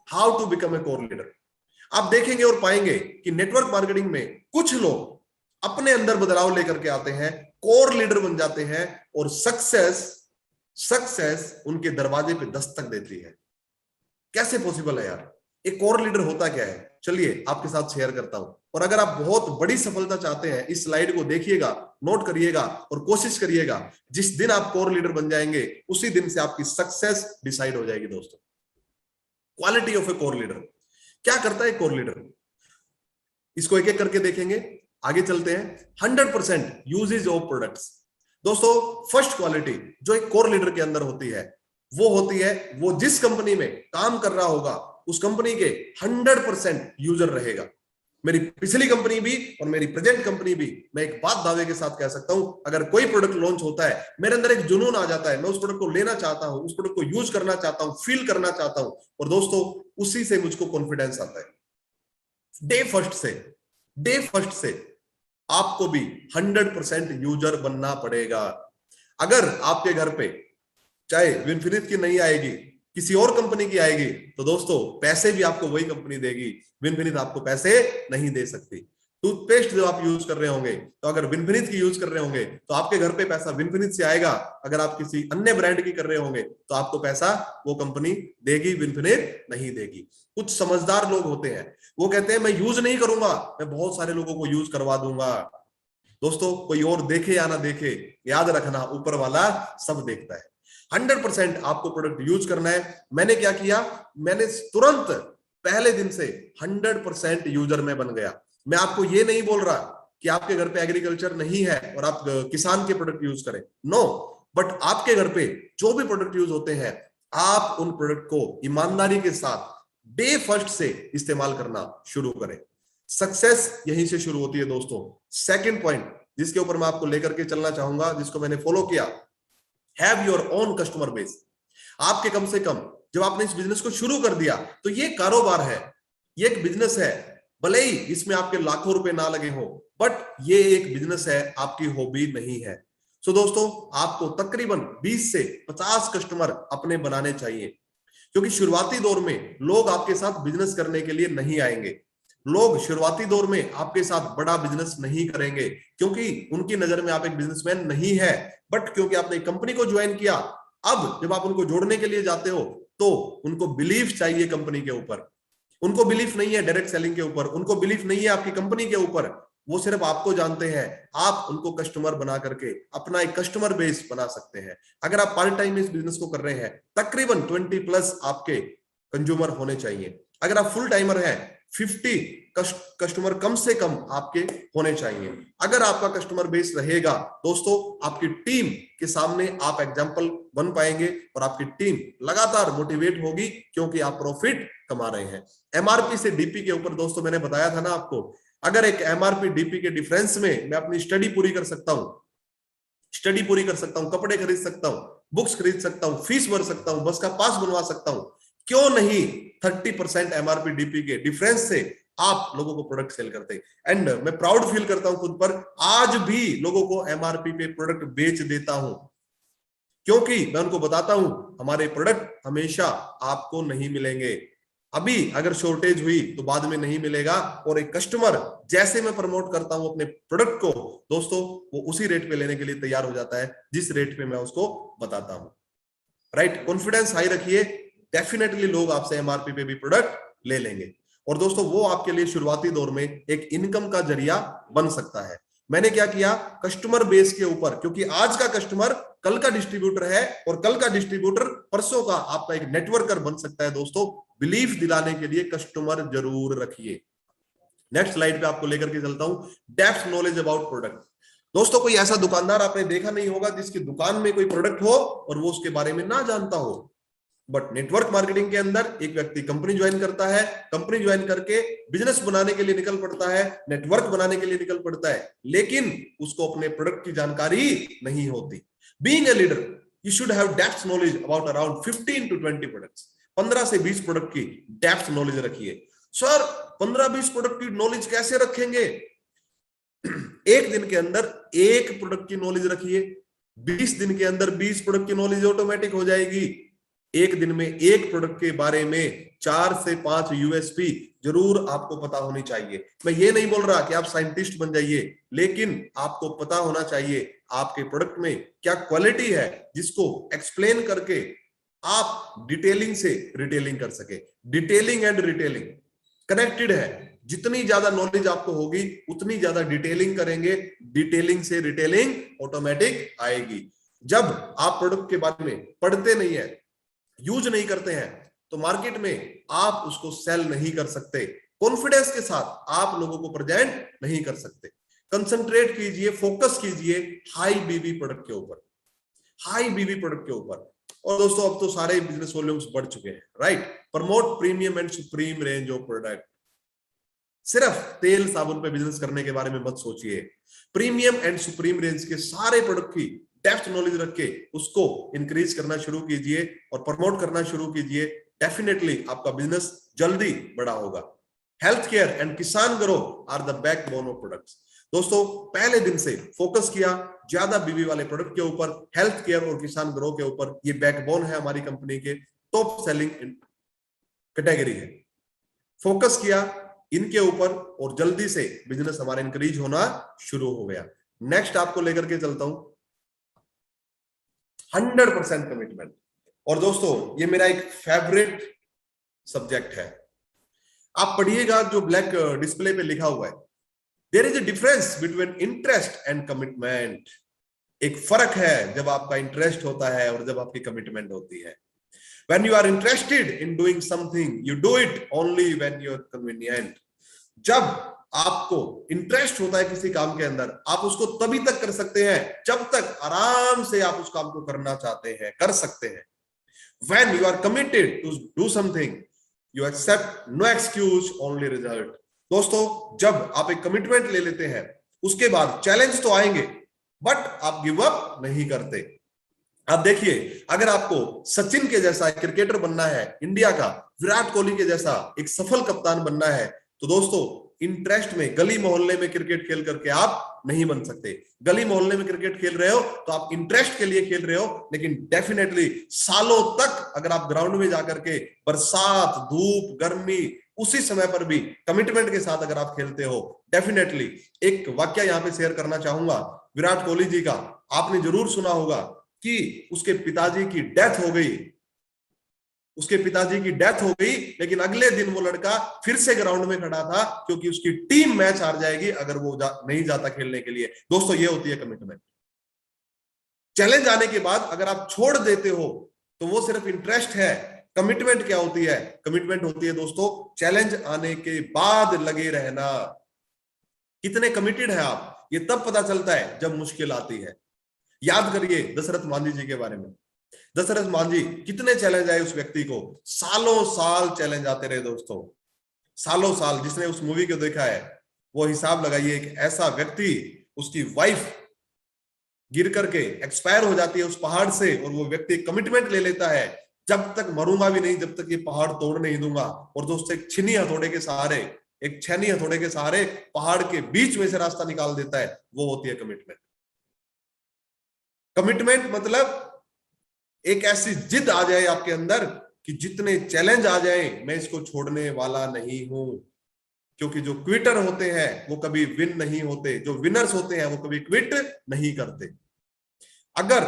How to become a core leader. आप देखेंगे और पाएंगे कि नेटवर्क मार्केटिंग में कुछ लोग अपने अंदर बदलाव लेकर के आते हैं, कोर लीडर बन जाते हैं और सक्सेस उनके दरवाजे पे दस्तक देती है। कैसे पॉसिबल है यार? एक कोर लीडर होता क्या है, चलिए आपके साथ शेयर करता हूं। और अगर आप बहुत बड़ी सफलता चाहते हैं, इस स्लाइड को देखिएगा, नोट करिएगा और कोशिश करिएगा। जिस दिन आप कोर लीडर बन जाएंगे उसी दिन से आपकी सक्सेस डिसाइड हो जाएगी दोस्तों। Quality of A core leader, क्या करता है कोर लीडर, इसको एक एक करके देखेंगे, आगे चलते हैं। 100% यूजेज ऑफ प्रोडक्ट्स। दोस्तों फर्स्ट क्वालिटी जो एक कोर लीडर के अंदर होती है वो होती है, वो जिस कंपनी में काम कर रहा होगा उस कंपनी के 100% यूजर रहेगा। मेरी पिछली कंपनी भी और मेरी प्रेजेंट कंपनी भी, मैं एक बात दावे के साथ कह सकता हूं, अगर कोई प्रोडक्ट लॉन्च होता है मेरे अंदर एक जुनून आ जाता है, मैं उस प्रोडक्ट को लेना चाहता हूं, उस प्रोडक्ट को यूज करना चाहता हूं, फील करना चाहता हूं, और दोस्तों उसी से मुझको कॉन्फिडेंस आता है। डे फर्स्ट से आपको भी 100% यूजर बनना पड़ेगा। अगर आपके घर पे चाहे विनफिनिट की नहीं आएगी, किसी और कंपनी की आएगी, तो दोस्तों पैसे भी आपको वही कंपनी देगी, विनफिनिट आपको पैसे नहीं दे सकती। टूथपेस्ट जो आप यूज कर रहे होंगे, तो अगर विनफिनिट की यूज कर रहे होंगे तो आपके घर पे पैसा विनफिनिट से आएगा। अगर आप किसी अन्य ब्रांड की कर रहे होंगे तो आपको पैसा वो कंपनी देगी, विनफिनिट नहीं देगी। कुछ समझदार लोग होते हैं, वो कहते हैं मैं यूज नहीं करूंगा, मैं बहुत सारे लोगों को यूज करवा दूंगा। दोस्तों कोई और देखे या ना देखे, याद रखना ऊपर वाला सब देखता है। 100% आपको प्रोडक्ट यूज करना है। मैंने क्या किया, मैंने तुरंत पहले दिन से 100% यूजर में बन गया। मैं आपको ये नहीं बोल रहा कि आपके घर पे एग्रीकल्चर नहीं है और आप किसान के प्रोडक्ट यूज करें, नो, बट आपके घर पे जो भी प्रोडक्ट यूज होते हैं आप उन प्रोडक्ट को ईमानदारी के साथ डे फर्स्ट से इस्तेमाल करना शुरू करें। सक्सेस यहीं से शुरू होती है दोस्तों। सेकंड पॉइंट जिसके ऊपर मैं आपको लेकर के चलना चाहूंगा, जिसको मैंने फॉलो किया, have your own customer base. आपके कम से कम जब आपने इस बिजनेस को शुरू कर दिया तो ये कारोबार है, ये एक बिजनेस है, भले ही इसमें आपके लाखों रुपए ना लगे हो, बट ये एक बिजनेस है, आपकी हॉबी नहीं है। सो दोस्तों आपको तकरीबन 20 से 50 कस्टमर अपने बनाने चाहिए, क्योंकि शुरुआती दौर में लोग आपके साथ बिजनेस करने के लिए नहीं आएंगे। लोग शुरुआती दौर में आपके साथ बड़ा बिजनेस नहीं करेंगे, क्योंकि उनकी नजर में आप एक बिजनेसमैन नहीं है। बट क्योंकि आपने एक कंपनी को ज्वाइन किया, अब जब आप उनको जोड़ने के लिए जाते हो तो उनको बिलीफ चाहिए कंपनी के ऊपर। उनको बिलीफ नहीं है डायरेक्ट सेलिंग के ऊपर, उनको बिलीफ नहीं है आपकी कंपनी के ऊपर, वो सिर्फ आपको जानते हैं। आप उनको कस्टमर बना करके अपना एक कस्टमर बेस बना सकते हैं। अगर आप पार्ट टाइम इस बिजनेस को कर रहे हैं, तकरीबन 20+ आपके कंज्यूमर होने चाहिए। अगर आप फुल टाइमर हैं, 50 कस्टमर कम से कम आपके होने चाहिए। अगर आपका कस्टमर बेस रहेगा दोस्तों, आपकी टीम के सामने आप एग्जांपल बन पाएंगे और आपकी टीम लगातार मोटिवेट होगी, क्योंकि आप प्रॉफिट कमा रहे हैं। एमआरपी से डीपी के ऊपर दोस्तों मैंने बताया था ना आपको, अगर एक एमआरपी डीपी के डिफरेंस में मैं अपनी स्टडी पूरी कर सकता हूं, कपड़े खरीद सकता हूं, बुक्स खरीद सकता हूं, फीस भर सकता हूं, बस का पास बनवा सकता हूं, क्यों नहीं 30% एमआरपी डीपी के डिफरेंस से आप लोगों को प्रोडक्ट सेल करते हैं। एंड मैं प्राउड फील करता हूं खुद पर, आज भी लोगों को एमआरपी पे प्रोडक्ट बेच देता हूं, क्योंकि मैं उनको बताता हूं हमारे प्रोडक्ट हमेशा आपको नहीं मिलेंगे। अभी अगर शॉर्टेज हुई तो बाद में नहीं मिलेगा। और एक कस्टमर जैसे मैं प्रमोट करता हूं अपने प्रोडक्ट को दोस्तों, वो उसी रेट पे लेने के लिए तैयार हो जाता है जिस रेट पे मैं उसको बताता हूं। राइट, कॉन्फिडेंस हाई रखिए, डेफिनेटली लोग आपसे एमआरपी पे भी प्रोडक्ट ले लेंगे। और दोस्तों वो आपके लिए शुरुआती दौर में एक इनकम का जरिया बन सकता है। मैंने क्या किया, कस्टमर बेस के ऊपर, क्योंकि आज का कस्टमर कल का डिस्ट्रीब्यूटर है और कल का डिस्ट्रीब्यूटर परसों का आपका एक नेटवर्कर बन सकता है। दोस्तों बिलीफ दिलाने के लिए कस्टमर जरूर रखिए। नेक्स्ट स्लाइड पे आपको लेकर के चलता हूं, डेप्थ नॉलेज अबाउट प्रोडक्ट। दोस्तों कोई ऐसा दुकानदार आपने देखा नहीं होगा जिसकी दुकान में कोई प्रोडक्ट हो और वो उसके बारे में ना जानता हो। बट नेटवर्क मार्केटिंग के अंदर एक व्यक्ति कंपनी ज्वाइन करता है, कंपनी ज्वाइन करके बिजनेस बनाने के लिए निकल पड़ता है, नेटवर्क बनाने के लिए निकल पड़ता है, लेकिन उसको अपने प्रोडक्ट की जानकारी नहीं होती। Being a leader you should have depth knowledge about around 15 to 20 products. 15 से 20 प्रोडक्ट की डेप्थ नॉलेज रखिए। सर 15-20 प्रोडक्ट की नॉलेज कैसे रखेंगे? एक दिन के अंदर एक प्रोडक्ट की नॉलेज रखिए, 20 दिन के अंदर 20 प्रोडक्ट की नॉलेज ऑटोमेटिक हो जाएगी। एक दिन में एक प्रोडक्ट के बारे में 4 से 5 यूएसपी जरूर आपको पता होनी चाहिए। मैं ये नहीं बोल रहा कि आप साइंटिस्ट बन जाइए, लेकिन आपको पता होना चाहिए आपके प्रोडक्ट में क्या क्वालिटी है जिसको एक्सप्लेन करके आप डिटेलिंग से रिटेलिंग कर सके। डिटेलिंग एंड रिटेलिंग कनेक्टेड है। जितनी ज्यादा नॉलेज आपको होगी उतनी ज्यादा डिटेलिंग करेंगे, डिटेलिंग से रिटेलिंग ऑटोमेटिक आएगी। जब आप प्रोडक्ट के बारे में पढ़ते नहीं है, यूज नहीं करते हैं, तो मार्केट में आप उसको सेल नहीं कर सकते, कॉन्फिडेंस के साथ आप लोगों को प्रेजेंट नहीं कर सकते। कंसंट्रेट कीजिए, फोकस कीजिए हाई बीवी प्रोडक्ट के ऊपर, हाई बीवी प्रोडक्ट के ऊपर। और दोस्तों अब तो सारे बिजनेस वॉल्यूम्स बढ़ चुके हैं, right. Promote premium and supreme range of product. सिर्फ तेल साबुन पे बिजनेस करने के बारे में मत सोचिए। प्रीमियम एंड सुप्रीम रेंज के सारे प्रोडक्ट की डेप्थ नॉलेज रख के उसको इंक्रीज करना शुरू कीजिए और प्रमोट करना शुरू कीजिए। डेफिनेटली आपका बिजनेस जल्दी बड़ा होगा। Health care and kisan grow are the backbone of products. दोस्तों पहले दिन से फोकस किया ज्यादा बीवी वाले प्रोडक्ट के ऊपर, हेल्थ केयर और किसान ग्रो के ऊपर। ये बैकबोन है हमारी कंपनी के, टॉप सेलिंग कैटेगरी है। फोकस किया इनके ऊपर और जल्दी से बिजनेस हमारा इंक्रीज होना शुरू हो गया। नेक्स्ट आपको लेकर के चलता हूं 100% कमिटमेंट। और दोस्तों ये मेरा एक फेवरेट सब्जेक्ट है। आप पढ़िएगा जो ब्लैक डिस्प्ले पे लिखा हुआ है, there is a difference between interest and commitment. एक फर्क है जब आपका इंटरेस्ट होता है और जब आपकी कमिटमेंट होती है। When you are interested in doing something, you do it only when you are convenient. जब आपको इंटरेस्ट होता है किसी काम के अंदर, आप उसको तभी तक कर सकते हैं जब तक आराम से आप उस काम को करना चाहते हैं, कर सकते हैं। When you are committed to do something, you accept no excuse, only result. दोस्तों जब आप एक कमिटमेंट ले लेते हैं, उसके बाद चैलेंज तो आएंगे, बट आप गिव अप नहीं करते। आप देखिए, अगर आपको सचिन के जैसा क्रिकेटर बनना है इंडिया का, विराट कोहली के जैसा एक सफल कप्तान बनना है, तो दोस्तों इंटरेस्ट में गली मोहल्ले में क्रिकेट खेल करके आप नहीं बन सकते। गली मोहल्ले में क्रिकेट खेल रहे हो तो आप इंटरेस्ट के लिए खेल रहे हो, लेकिन डेफिनेटली सालों तक अगर आप ग्राउंड में जाकर के बरसात, धूप, गर्मी, उसी समय पर भी कमिटमेंट के साथ अगर आप खेलते हो, डेफिनेटली। एक वाक्य यहां पे शेयर करना चाहूंगा विराट कोहली जी का। आपने जरूर सुना होगा कि उसके पिताजी की डेथ हो गई, उसके पिताजी की डेथ हो गई, लेकिन अगले दिन वो लड़का फिर से ग्राउंड में खड़ा था क्योंकि उसकी टीम मैच हार जाएगी अगर वो नहीं जाता खेलने के लिए। दोस्तों ये होती है कमिटमेंट। चैलेंज आने के बाद अगर आप छोड़ देते हो तो वो सिर्फ इंटरेस्ट है। कमिटमेंट क्या होती है? कमिटमेंट होती है दोस्तों चैलेंज आने के बाद लगे रहना। कितने कमिटेड है आप, ये तब पता चलता है जब मुश्किल आती है। याद करिए दशरथ मांझी जी के बारे में। दशरथ मांझी, कितने चैलेंज आए उस व्यक्ति को, सालों साल चैलेंज आते रहे दोस्तों, सालों साल। जिसने उस मूवी को देखा है वो हिसाब लगाइए, एक ऐसा व्यक्ति, उसकी वाइफ गिर करके एक्सपायर हो जाती है उस पहाड़ से, और वो व्यक्ति कमिटमेंट ले लेता है, जब तक मरूंगा भी नहीं, जब तक ये पहाड़ तोड़ नहीं दूंगा। और दोस्तों एक छीनी हथौड़े के सहारे, एक छेनी हथौड़े के सहारे पहाड़ के बीच में से रास्ता निकाल देता है। वो होती है कमिटमेंट। कमिटमेंट मतलब एक ऐसी जिद आ जाए आपके अंदर कि जितने चैलेंज आ जाए मैं इसको छोड़ने वाला नहीं हूं। क्योंकि जो क्विटर होते हैं वो कभी विन नहीं होते, जो विनर्स होते हैं वो कभी क्विट नहीं करते। अगर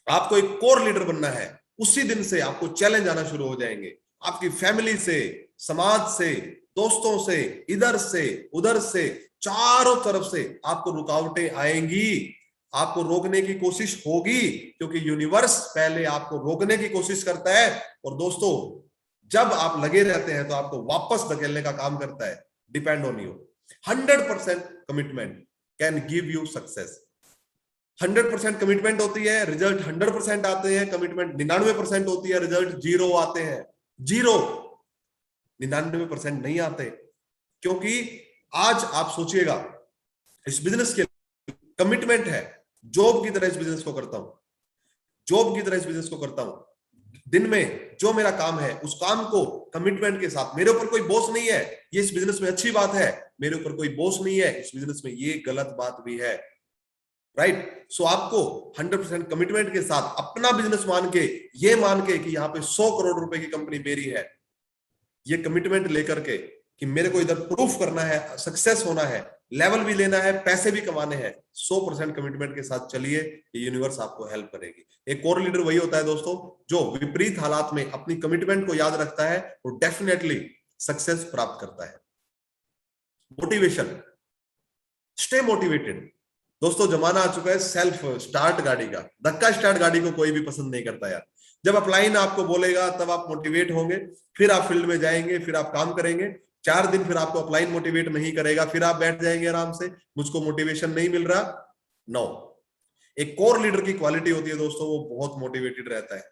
आपको एक कोर लीडर बनना है, उसी दिन से आपको चैलेंज आना शुरू हो जाएंगे। आपकी फैमिली से, समाज से, दोस्तों से, इधर से उधर से, चारों तरफ से आपको रुकावटें आएंगी, आपको रोकने की कोशिश होगी, क्योंकि यूनिवर्स पहले आपको रोकने की कोशिश करता है। और दोस्तों जब आप लगे रहते हैं तो आपको वापस धकेलने का काम करता है। Depend on you. 100% commitment can give you success. 100% commitment होती है, रिजल्ट 100% आते हैं। कमिटमेंट 99% होती है, रिजल्ट 0 आते हैं। 99% नहीं आते। क्योंकि आज आप सोचिएगा, इस बिजनेस के कमिटमेंट है, जॉब की तरह इस बिजनेस को करता हूं, जॉब की तरह इस बिजनेस को करता हूं। दिन में जो मेरा काम है उस काम को कमिटमेंट के साथ, मेरे ऊपर कोई बॉस नहीं है, ये इस बिजनेस में अच्छी बात है। मेरे ऊपर कोई बॉस नहीं है इस बिजनेस में, ये गलत बात भी है। राइट। सो आपको 100% कमिटमेंट के साथ अपना बिजनेस मान के, ये मान के कि यहाँ पे 100 करोड़ रुपए की कंपनी मेरी है, ये कमिटमेंट लेकर के कि मेरे को इधर प्रूफ करना है, सक्सेस होना है, लेवल भी लेना है, पैसे भी कमाने हैं, 100% कमिटमेंट के साथ चलिए, ये यूनिवर्स आपको हेल्प करेगी। एक कोर लीडर वही होता है दोस्तों जो विपरीत हालात में अपनी कमिटमेंट को याद रखता है और डेफिनेटली सक्सेस प्राप्त करता है। Motivation, stay motivated. दोस्तों जमाना आ चुका है सेल्फ स्टार्ट गाड़ी का। धक्का स्टार्ट गाड़ी को कोई भी पसंद नहीं करता यार। जब अपलाइन आपको बोलेगा तब आप मोटिवेट होंगे, फिर आप फील्ड में जाएंगे, फिर आप काम करेंगे, 4 दिन फिर आपको अपलाइन मोटिवेट नहीं करेगा, फिर आप बैठ जाएंगे आराम से, मुझको मोटिवेशन नहीं मिल रहा। नो, एक कोर लीडर की क्वालिटी होती है दोस्तों, वो बहुत मोटिवेटेड रहता है।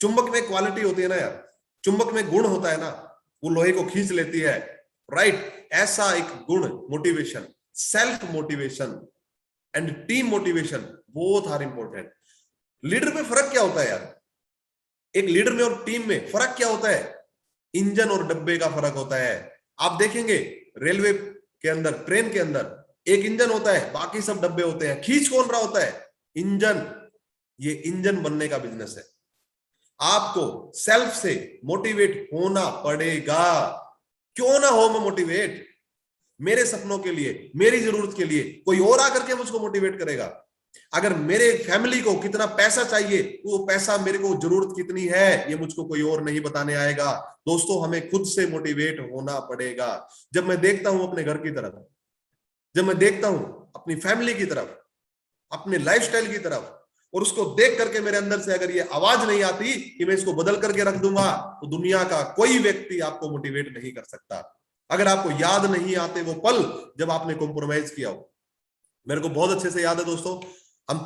चुंबक में क्वालिटी होती है ना यार, चुंबक में गुण होता है ना, वो लोहे को खींच लेती है, राइट। ऐसा एक गुण motivation, self motivation and team motivation both are important. Leader में फर्क क्या होता है यार? एक लीडर में और टीम में फर्क क्या होता है? इंजन और डब्बे का फर्क होता है। आप देखेंगे रेलवे के अंदर, ट्रेन के अंदर एक इंजन होता है, बाकी सब डब्बे होते हैं। खींच कौन रहा होता है? इंजन। ये इंजन बनने का बिजनेस है। आपको सेल्फ से मोटिवेट होना पड़ेगा। क्यों ना हो मैं मोटिवेट, मेरे सपनों के लिए, मेरी जरूरत के लिए कोई और आकर के मुझको मोटिवेट करेगा। अगर मेरे फैमिली को कितना पैसा चाहिए, वो पैसा मेरे को जरूरत कितनी है, ये मुझको कोई और नहीं बताने आएगा। दोस्तों हमें खुद से मोटिवेट होना पड़ेगा। जब मैं देखता हूं अपने घर की तरफ, जब मैं देखता हूं अपनी फैमिली की तरफ, अपने लाइफस्टाइल की तरफ, और उसको देख करके मेरे अंदर से अगर ये आवाज नहीं आती कि मैं इसको बदल करके रख दूंगा, तो दुनिया का कोई व्यक्ति आपको मोटिवेट नहीं कर सकता। अगर आपको याद नहीं आते वो पल जब आपने कॉम्प्रोमाइज किया हो। मेरे को बहुत अच्छे से याद है दोस्तों, हम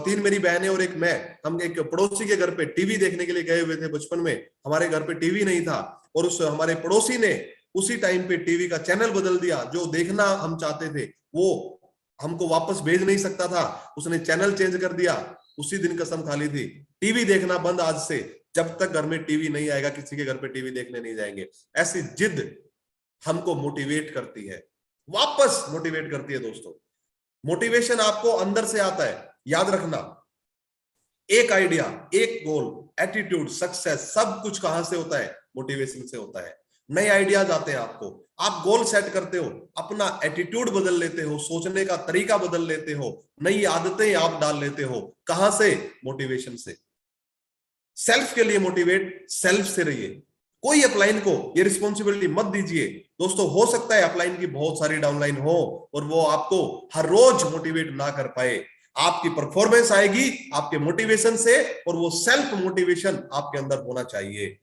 तीन मेरी बहनें और एक मैं, हम एक पड़ोसी के घर पे टीवी देखने के लिए गए हुए थे बचपन में। हमारे घर पे टीवी नहीं था और उस हमारे पड़ोसी ने उसी टाइम पे टीवी का चैनल बदल दिया। जो देखना हम चाहते थे वो हमको वापस भेज नहीं सकता था, उसने चैनल चेंज कर दिया। उसी दिन कसम खा ली थी, टीवी देखना बंद आज से, जब तक घर में टीवी नहीं आएगा किसी के घर पे टीवी देखने नहीं जाएंगे। ऐसी जिद हमको मोटिवेट करती है, वापस मोटिवेट करती है दोस्तों। मोटिवेशन आपको अंदर से आता है, याद रखना। एक आइडिया, एक गोल, एटीट्यूड, सक्सेस, सब कुछ कहां से होता है? मोटिवेशन से होता है। नए आइडियाज आते हैं आपको, आप गोल सेट करते हो, अपना एटीट्यूड बदल लेते हो, सोचने का तरीका बदल लेते हो, नई आदतें आप डाल लेते हो। कहां से? मोटिवेशन से। सेल्फ के लिए मोटिवेट सेल्फ से रहिए। कोई अपलाइन को ये रिस्पॉन्सिबिलिटी मत दीजिए दोस्तों। हो सकता है अपलाइन की बहुत सारी डाउनलाइन हो और वो आपको हर रोज मोटिवेट ना कर पाए। आपकी परफॉर्मेंस आएगी आपके मोटिवेशन से, और वो सेल्फ मोटिवेशन आपके अंदर होना चाहिए।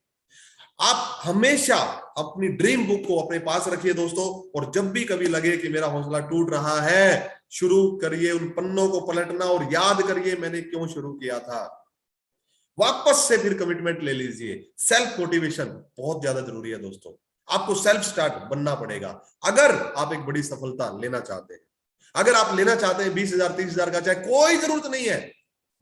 आप हमेशा अपनी ड्रीम बुक को अपने पास रखिए दोस्तों, और जब भी कभी लगे कि मेरा हौसला टूट रहा है, शुरू करिए उन पन्नों को पलटना और याद करिए मैंने क्यों शुरू किया था। वापस से फिर कमिटमेंट ले लीजिए। सेल्फ मोटिवेशन बहुत ज्यादा जरूरी है दोस्तों। आपको सेल्फ स्टार्ट बनना पड़ेगा अगर आप एक बड़ी सफलता लेना चाहते हैं। अगर आप लेना चाहते हैं 20,000 30,000 का चेक, कोई जरूरत नहीं है।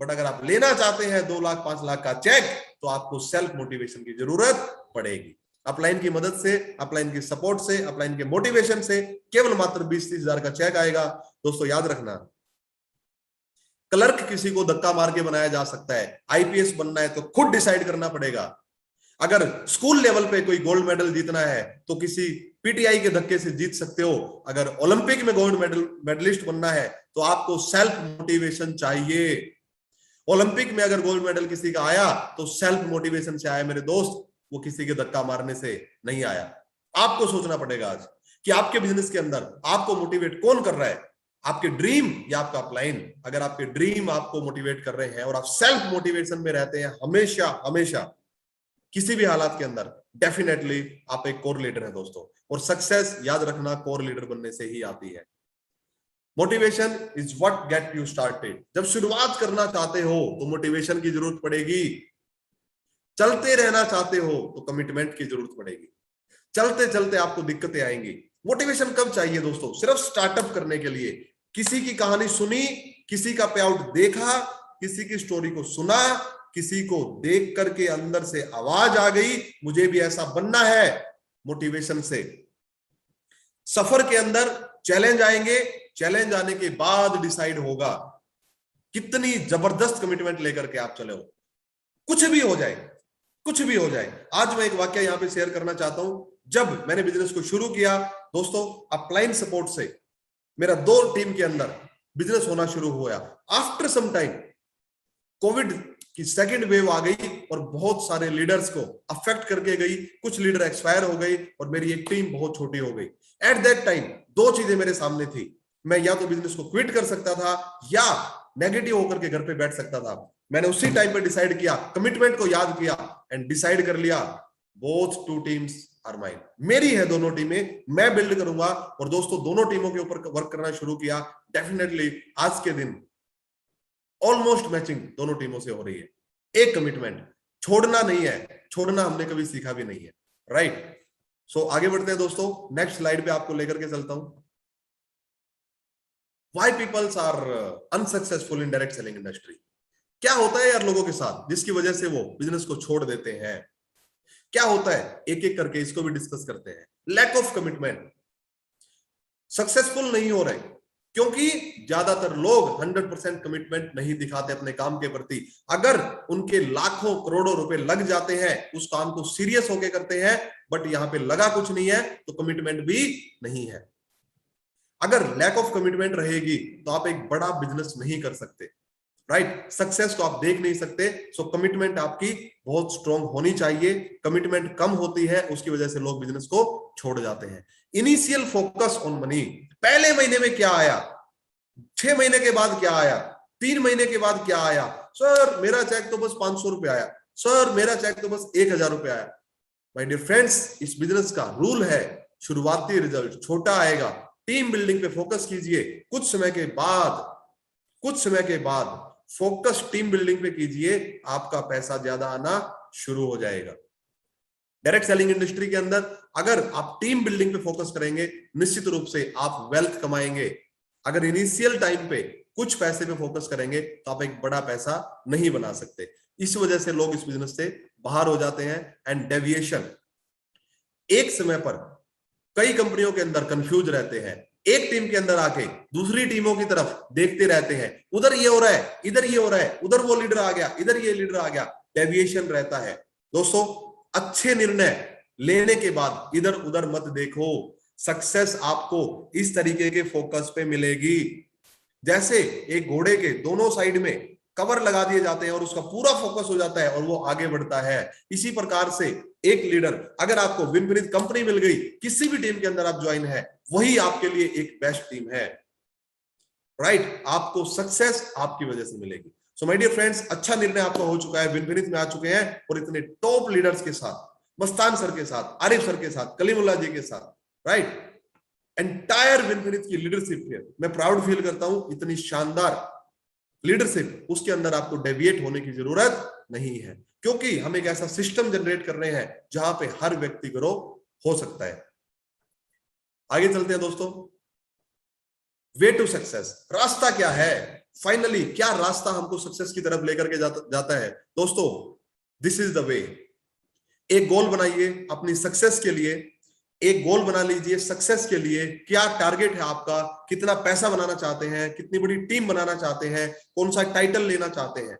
बट अगर आप लेना चाहते हैं 2 लाख 5 लाख का चेक, तो आपको सेल्फ मोटिवेशन की जरूरत पड़ेगी। अपलाइन की मदद से, अपलाइन की सपोर्ट से, अपलाइन के मोटिवेशन से केवल मात्र 20-30,000 का चेक आएगा। दोस्तों याद रखना, क्लर्क किसी को धक्का मार के बनाया जा सकता है, आईपीएस बनना है तो खुद डिसाइड करना पड़ेगा। अगर स्कूल लेवल पे कोई गोल्ड मेडल जीतना है तो किसी पीटीआई के धक्के से जीत सकते हो। अगर ओलंपिक में गोल्ड मेडलिस्ट बनना है तो आपको सेल्फ मोटिवेशन चाहिए। ओलंपिक में अगर गोल्ड मेडल किसी का आया तो सेल्फ मोटिवेशन से आया मेरे दोस्त, वो किसी के धक्का मारने से नहीं आया। आपको सोचना पड़ेगा आज कि आपके बिजनेस के अंदर आपको मोटिवेट कौन कर रहा है, आपके ड्रीम या आपका अपलाइन। अगर आपके ड्रीम आपको मोटिवेट कर रहे हैं और आप सेल्फ मोटिवेशन में रहते हैं हमेशा हमेशा किसी भी हालात के अंदर, डेफिनेटली आप एक कोर लीडर हैं दोस्तों। और सक्सेस याद रखना कोर लीडर बनने से ही आती है। Motivation is what get you started. जब शुरुआत करना चाहते हो तो मोटिवेशन की जरूरत पड़ेगी। चलते रहना चाहते हो तो कमिटमेंट की जरूरत पड़ेगी। चलते चलते आपको दिक्कतें आएंगी। मोटिवेशन कब चाहिए दोस्तों? सिर्फ स्टार्टअप करने के लिए। किसी की कहानी सुनी, किसी का पे आउट देखा, किसी की स्टोरी को सुना, किसी को देख करके अंदर से आवाज आ गई मुझे भी ऐसा बनना है, मोटिवेशन से। सफर के अंदर चैलेंज आएंगे, चैलेंज आने के बाद डिसाइड होगा कितनी जबरदस्त कमिटमेंट लेकर के आप चले हो, कुछ भी हो जाए, कुछ भी हो जाए। आज मैं एक वाक्य यहां पे शेयर करना चाहता हूं। जब मैंने बिजनेस को शुरू किया दोस्तों, अपलाइन सपोर्ट से मेरा 2 टीम के अंदर बिजनेस होना शुरू हुआ। आफ्टर सम टाइम कोविड की सेकंड वेव आ गई और बहुत सारे लीडर्स को अफेक्ट करके गई, कुछ लीडर एक्सपायर हो गई और मेरी एक टीम बहुत छोटी हो गई। एट दैट टाइम 2 चीजें मेरे सामने थी, मैं या तो बिजनेस को क्विट कर सकता था या नेगेटिव होकर के घर पे बैठ सकता था। मैंने उसी टाइम पे डिसाइड किया, कमिटमेंट को याद किया एंड डिसाइड कर लिया, बोथ 2 टीम्स आर माइन, मेरी है दोनों टीमें, मैं बिल्ड करूंगा। और दोस्तों दोनों टीमों के ऊपर वर्क करना शुरू किया। डेफिनेटली आज के दिन ऑलमोस्ट मैचिंग दोनों टीमों से हो रही है। एक कमिटमेंट, छोड़ना नहीं है, छोड़ना हमने कभी सीखा भी नहीं है, राइट। सो आगे बढ़ते हैं दोस्तों, नेक्स्ट स्लाइड पे आपको लेकर के चलता हूं। Why peoples are unsuccessful in direct selling industry? क्या होता है यार लोगों के साथ जिसकी वजह से वो बिजनेस को छोड़ देते हैं? क्या होता है, एक एक करके इसको भी डिस्कस करते हैं। लैक ऑफ कमिटमेंट, सक्सेसफुल नहीं हो रहे क्योंकि ज्यादातर लोग 100% कमिटमेंट नहीं दिखाते अपने काम के प्रति। अगर उनके लाखों करोड़ों रुपए लग जाते हैं, उस काम को सीरियस होके करते हैं, बट यहां पे लगा कुछ नहीं है तो कमिटमेंट भी नहीं है। अगर लैक ऑफ कमिटमेंट रहेगी तो आप एक बड़ा बिजनेस नहीं कर सकते, राइट। सक्सेस को आप देख नहीं सकते। सो कमिटमेंट आपकी बहुत स्ट्रांग होनी चाहिए। कमिटमेंट कम होती है, उसकी वजह से लोग बिजनेस को छोड़ जाते हैं। इनिशियल फोकस ऑन मनी, पहले महीने में क्या आया, 6 महीने के बाद क्या आया, 3 महीने के बाद क्या आया, सर मेरा चेक तो बस 500 रुपए आया, सर मेरा चेक तो बस 1000 रुपए आया। माय डियर फ्रेंड्स, इस बिजनेस का रूल है, शुरुआती रिजल्ट छोटा आएगा। टीम बिल्डिंग पे फोकस कीजिए, कुछ समय के बाद फोकस टीम बिल्डिंग पे कीजिए, आपका पैसा ज्यादा आना शुरू हो जाएगा। डायरेक्ट सेलिंग इंडस्ट्री के अंदर अगर आप टीम बिल्डिंग पे फोकस करेंगे, निश्चित रूप से आप वेल्थ कमाएंगे। अगर इनिशियल टाइम पे कुछ पैसे पे फोकस करेंगे तो आप एक बड़ा पैसा नहीं बना सकते। इस वजह से लोग इस बिजनेस से बाहर हो जाते हैं। एंड डेविएशन, एक समय पर कई कंपनियों के अंदर कंफ्यूज रहते हैं, एक टीम के अंदर आके दूसरी टीमों की तरफ देखते रहते हैं, उधर ये हो रहा है, इधर ये हो रहा है, उधर वो लीडर आ गया, इधर ये लीडर आ गया, डेविएशन रहता है। दोस्तों अच्छे निर्णय लेने के बाद इधर उधर मत देखो, सक्सेस आपको इस तरीके के फोकस पे मिलेगी। जैसे एक घोड़े के दोनों साइड में कवर लगा दिए जाते हैं और उसका पूरा फोकस हो जाता है और वो आगे बढ़ता है। इसी प्रकार से एक लीडर, अगर आपको विनविनित कंपनी मिल गई, किसी भी टीम के अंदर आप ज्वाइन है, वही आपके लिए एक बेस्ट टीम है, राइट। आपको सक्सेस आपकी वजह से मिलेगी। सो माय डियर फ्रेंड्स, अच्छा निर्णय आपका हो चुका है, विनविनित में आ चुके हैं और इतने टॉप लीडर्स के साथ, मस्तान सर के साथ, आरिफ सर के साथ, कलीमुल्लाह जी के साथ, राइट, एंटायर विनविनित की लीडरशिप पे मैं प्राउड फील करता हूं। इतनी शानदार लीडरशिप, उसके अंदर आपको डेविएट होने की जरूरत नहीं है, क्योंकि हम एक ऐसा सिस्टम जनरेट कर रहे हैं जहां पे हर व्यक्ति ग्रो हो सकता है। आगे चलते हैं दोस्तों, वे टू सक्सेस, रास्ता क्या है, फाइनली क्या रास्ता हमको सक्सेस की तरफ लेकर के जाता है। दोस्तों दिस इज द वे। एक गोल बनाइए अपनी सक्सेस के लिए, एक गोल बना लीजिए सक्सेस के लिए। क्या टारगेट है आपका, कितना पैसा बनाना चाहते हैं, कितनी बड़ी टीम बनाना चाहते हैं, कौन सा टाइटल लेना चाहते हैं,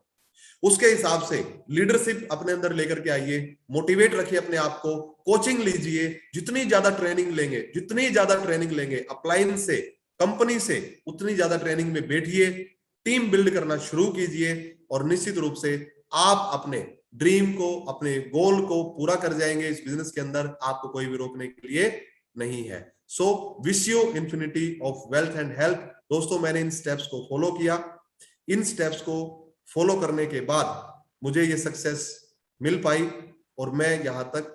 उसके हिसाब से लीडरशिप अपने अंदर लेकर के आइए। मोटिवेट रखिए अपने आप को, कोचिंग लीजिए, जितनी ज्यादा ट्रेनिंग लेंगे अपलाइन से, कंपनी से, उतनी ज्यादा ट्रेनिंग में बैठिए, टीम बिल्ड करना शुरू कीजिए और निश्चित रूप से आप अपने ड्रीम को, अपने गोल को पूरा कर जाएंगे। इस बिजनेस के अंदर आपको कोई भी रोकने के लिए नहीं है। So wish you infinity of wealth and health. दोस्तों मैंने इन स्टेप्स को फॉलो किया, इन स्टेप्स को फॉलो करने के बाद मुझे ये सक्सेस मिल पाई और मैं यहां तक